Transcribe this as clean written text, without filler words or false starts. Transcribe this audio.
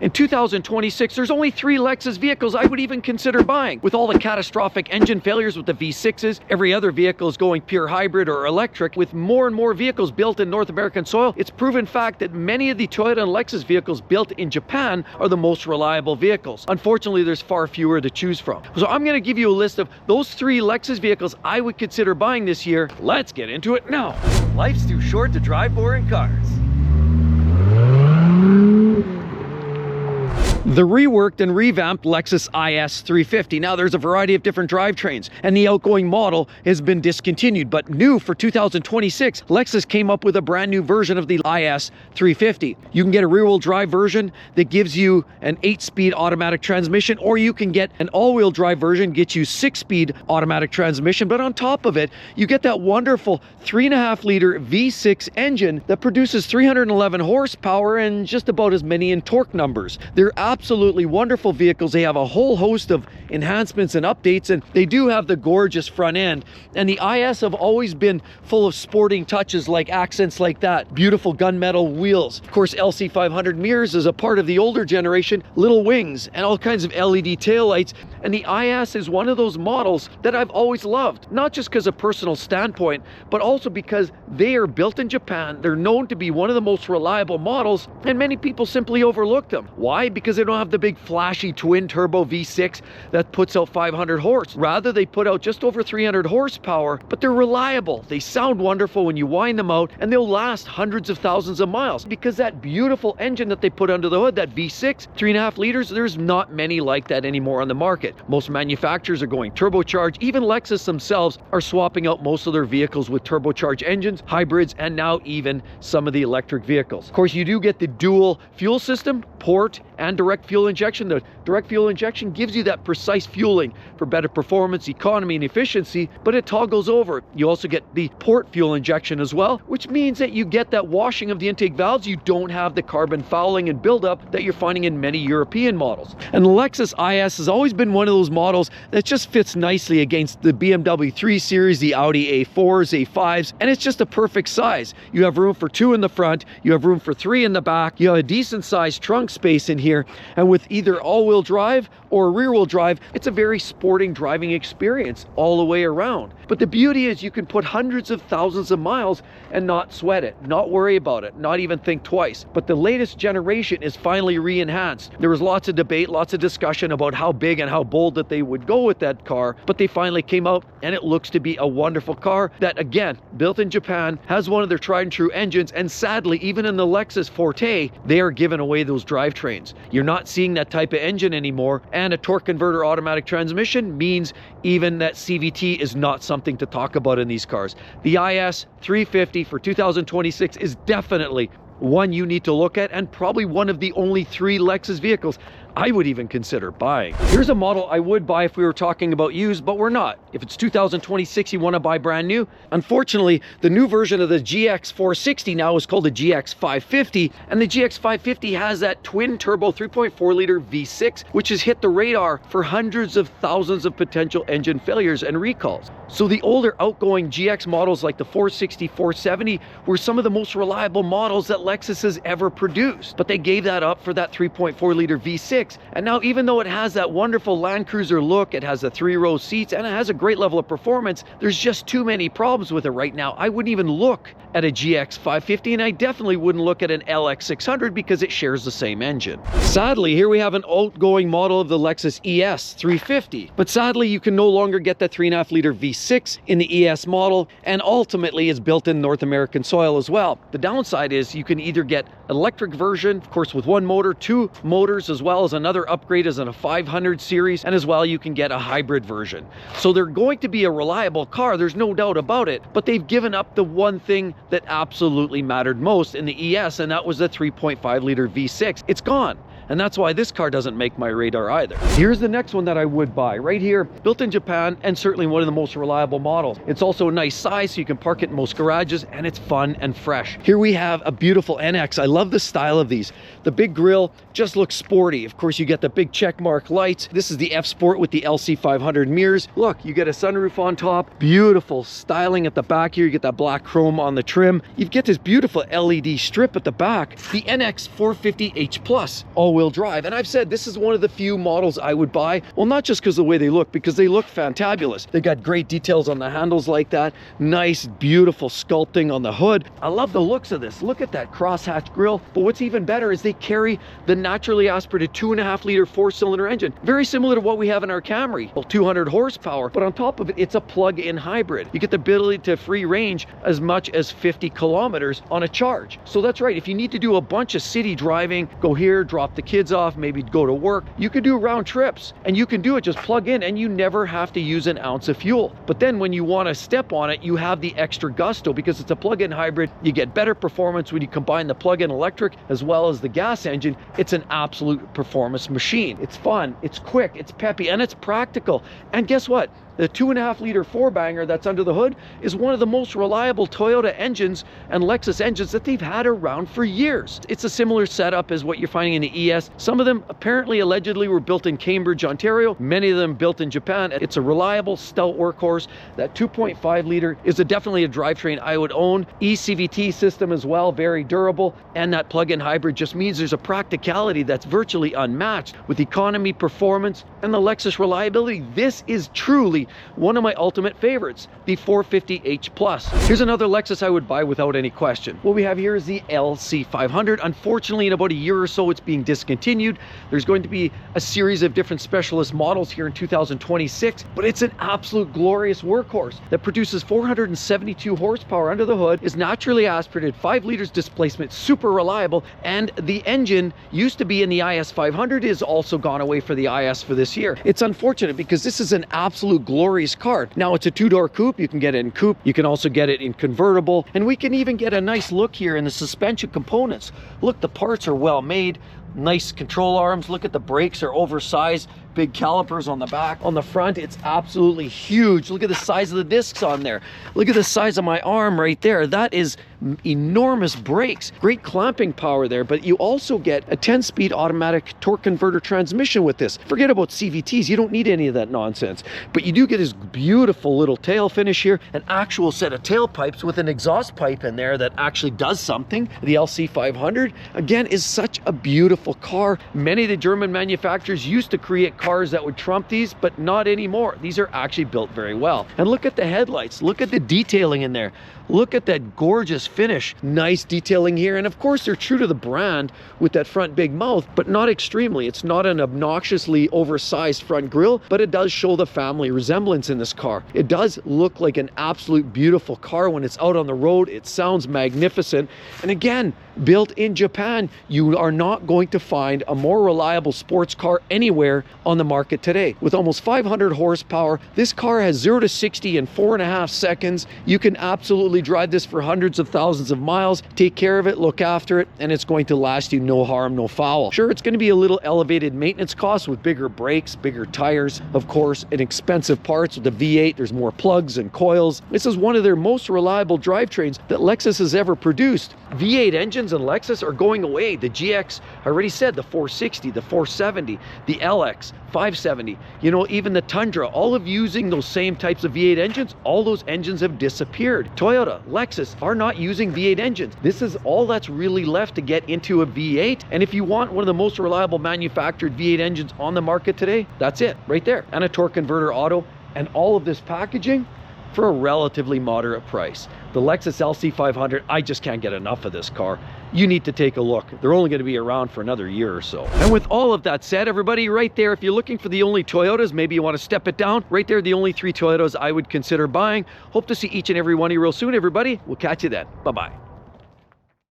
In 2026, there's only 3 Lexus vehicles I would even consider buying. With all the catastrophic engine failures with the V6s, every other vehicle is going pure hybrid or electric. With more and more vehicles built in North American soil, it's proven fact that many of the Toyota and Lexus vehicles built in Japan are the most reliable vehicles. Unfortunately, there's far fewer to choose from. So I'm going to give you a list of those 3 Lexus vehicles I would consider buying this year. Let's get into it now. Life's too short to drive boring cars. The reworked and revamped Lexus IS 350. Now there's a variety of different drivetrains and the outgoing model has been discontinued, but new for 2026, Lexus came up with a brand new version of the IS 350. You can get a rear-wheel drive version that gives you an 8-speed automatic transmission, or you can get an all-wheel drive version, gets you 6-speed automatic transmission, but on top of it, you get that wonderful 3.5-liter V6 engine that produces 311 horsepower and just about as many in torque numbers. They're absolutely wonderful vehicles. They have a whole host of enhancements and updates, and they do have the gorgeous front end. And the IS have always been full of sporting touches, like accents like that. Beautiful gunmetal wheels. Of course, LC500 mirrors is a part of the older generation, little wings, and all kinds of LED taillights. And the IS is one of those models that I've always loved, not just because of personal standpoint, but also because they are built in Japan. They're known to be one of the most reliable models, and many people simply overlook them. Why? Because they don't have the big flashy twin turbo V6 that puts out 500 horse. Rather, they put out just over 300 horsepower, but they're reliable. They sound wonderful when you wind them out, and they'll last hundreds of thousands of miles because that beautiful engine that they put under the hood, that V6, 3.5 liters, there's not many like that anymore on the market. Most manufacturers are going turbocharged. Even Lexus themselves are swapping out most of their vehicles with turbocharged engines, hybrids, and now even some of the electric vehicles. Of course, you do get the dual fuel system, port and direct fuel injection. The direct fuel injection gives you that precise fueling for better performance, economy, and efficiency, but it toggles over. You also get the port fuel injection as well, which means that you get that washing of the intake valves. You don't have the carbon fouling and buildup that you're finding in many European models. And the Lexus IS has always been one of those models that just fits nicely against the BMW 3 Series, the Audi A4s, A5s, and it's just a perfect size. You have room for 2 in the front, you have room for 3 in the back, you have a decent sized trunk space in here, and with either all-wheel drive or rear-wheel drive, it's a very sporting driving experience all the way around. But the beauty is you can put hundreds of thousands of miles and not sweat it, not worry about it, not even think twice. But the latest generation is finally re-enhanced. There was lots of debate, lots of discussion about how big and how bold that they would go with that car, but they finally came out and it looks to be a wonderful car that, again, built in Japan, has one of their tried and true engines, and sadly, even in the Lexus Forte, they are giving away those drivetrains. You're not seeing that type of engine anymore, and a torque converter automatic transmission means even that CVT is not something to talk about in these cars. The IS 350 for 2026 is definitely one you need to look at, and probably one of the only 3 Lexus vehicles I would even consider buying. Here's a model I would buy if we were talking about used, but we're not. If it's 2026, you want to buy brand new. Unfortunately, the new version of the GX 460 now is called the GX 550, and the GX 550 has that twin turbo 3.4 liter V6, which has hit the radar for hundreds of thousands of potential engine failures and recalls. So the older outgoing GX models like the 460, 470 were some of the most reliable models that Lexus has ever produced, but they gave that up for that 3.4 liter V6. And now, even though it has that wonderful Land Cruiser look, it has the 3-row seats, and it has a great level of performance, there's just too many problems with it right now. I wouldn't even look at a GX 550, and I definitely wouldn't look at an LX600 because it shares the same engine. Sadly, here we have an outgoing model of the Lexus ES 350, but sadly, you can no longer get that 3.5 liter V6 in the ES model, and ultimately it's built in North American soil as well. The downside is you can either get an electric version, of course with 1 motor, 2 motors, as well as another upgrade as in a 500 series, and as well you can get a hybrid version. So they're going to be a reliable car, there's no doubt about it, but they've given up the one thing that absolutely mattered most in the ES, and that was the 3.5 liter V6. It's gone. And that's why this car doesn't make my radar either. Here's the next one that I would buy, right here, built in Japan, and certainly one of the most reliable models. It's also a nice size, so you can park it in most garages, and it's fun and fresh. Here we have a beautiful NX. I love the style of these. The big grille just looks sporty. Of course, you get the big check mark lights. This is the F Sport with the LC500 mirrors. Look, you get a sunroof on top, beautiful styling at the back here. You get that black chrome on the trim. You get this beautiful LED strip at the back. The NX 450H Plus, always all-wheel drive. And I've said this is one of the few models I would buy. Well, not just because of the way they look, because they look fantabulous. They got great details on the handles like that. Nice, beautiful sculpting on the hood. I love the looks of this. Look at that crosshatch grille. But what's even better is they carry the naturally aspirated 2.5-liter 4-cylinder engine. Very similar to what we have in our Camry. Well, 200 horsepower, but on top of it, it's a plug-in hybrid. You get the ability to free range as much as 50 kilometers on a charge. So that's right. If you need to do a bunch of city driving, go here, drop the kids off, maybe go to work, you can do round trips, and you can do it just plug in, and you never have to use an ounce of fuel. But then when you want to step on it, you have the extra gusto because it's a plug-in hybrid. You get better performance when you combine the plug-in electric as well as the gas engine. It's an absolute performance machine. It's fun, it's quick, it's peppy, and it's practical. And guess what? The 2.5-liter 4-banger that's under the hood is one of the most reliable Toyota engines and Lexus engines that they've had around for years. It's a similar setup as what you're finding in the ES. Some of them apparently allegedly were built in Cambridge, Ontario. Many of them built in Japan. It's a reliable, stout workhorse. That 2.5-liter is definitely a drivetrain I would own. ECPP system as well, very durable. And that plug-in hybrid just means there's a practicality that's virtually unmatched with economy, performance, and the Lexus reliability. This is truly one of my ultimate favorites, the 450h Plus. Here's another Lexus I would buy without any question. What we have here is the LC500. Unfortunately, in about a year or so, it's being discontinued. There's going to be a series of different specialist models here in 2026, but it's an absolute glorious workhorse that produces 472 horsepower under the hood, is naturally aspirated, 5 liters displacement, super reliable, and the engine used to be in the IS500, is also gone away for the IS for this year. It's unfortunate because this is an absolute glorious car. Now it's a 2-door coupe. You can get it in coupe. You can also get it in convertible. And we can even get a nice look here in the suspension components. Look, the parts are well made. Nice control arms. Look at the brakes are oversized. Big calipers on the back. On the front, it's absolutely huge. Look at the size of the discs on there. Look at the size of my arm right there. That is enormous brakes. Great clamping power there, but you also get a 10-speed automatic torque converter transmission with this. Forget about CVTs. You don't need any of that nonsense. But you do get this beautiful little tail finish here, an actual set of tailpipes with an exhaust pipe in there that actually does something. The LC500, again, is such a beautiful car. Many of the German manufacturers used to create cars that would trump these, but not anymore. These are actually built very well. And look at the headlights. Look at the detailing in there. Look at that gorgeous finish. Nice detailing here. And of course, they're true to the brand with that front big mouth, but not extremely. It's not an obnoxiously oversized front grille, but it does show the family resemblance in this car. It does look like an absolute beautiful car when it's out on the road. It sounds magnificent. And again, built in Japan, you are not going to find a more reliable sports car anywhere on the market today. With almost 500 horsepower, this car has 0 to 60 in 4.5 seconds. You can absolutely drive this for hundreds of thousands of miles, take care of it, look after it, and it's going to last you no harm, no foul. Sure, it's going to be a little elevated maintenance cost with bigger brakes, bigger tires, of course, and expensive parts. With the V8, there's more plugs and coils. This is one of their most reliable drivetrains that Lexus has ever produced. V8 engines and Lexus are going away. The GX, I already said, the 460, the 470, the LX, 570, you know, even the Tundra, all of using those same types of V8 engines, all those engines have disappeared. Toyota, Lexus are not using V8 engines. This is all that's really left to get into a V8. And if you want one of the most reliable manufactured V8 engines on the market today, that's it right there. And a torque converter auto and all of this packaging for a relatively moderate price. The Lexus LC500, I just can't get enough of this car. You need to take a look. They're only going to be around for another year or so. And with all of that said, everybody, right there, if you're looking for the only Toyotas, maybe you want to step it down, right there, the only 3 Toyotas I would consider buying. Hope to see each and every one of you real soon, everybody. We'll catch you then. Bye-bye.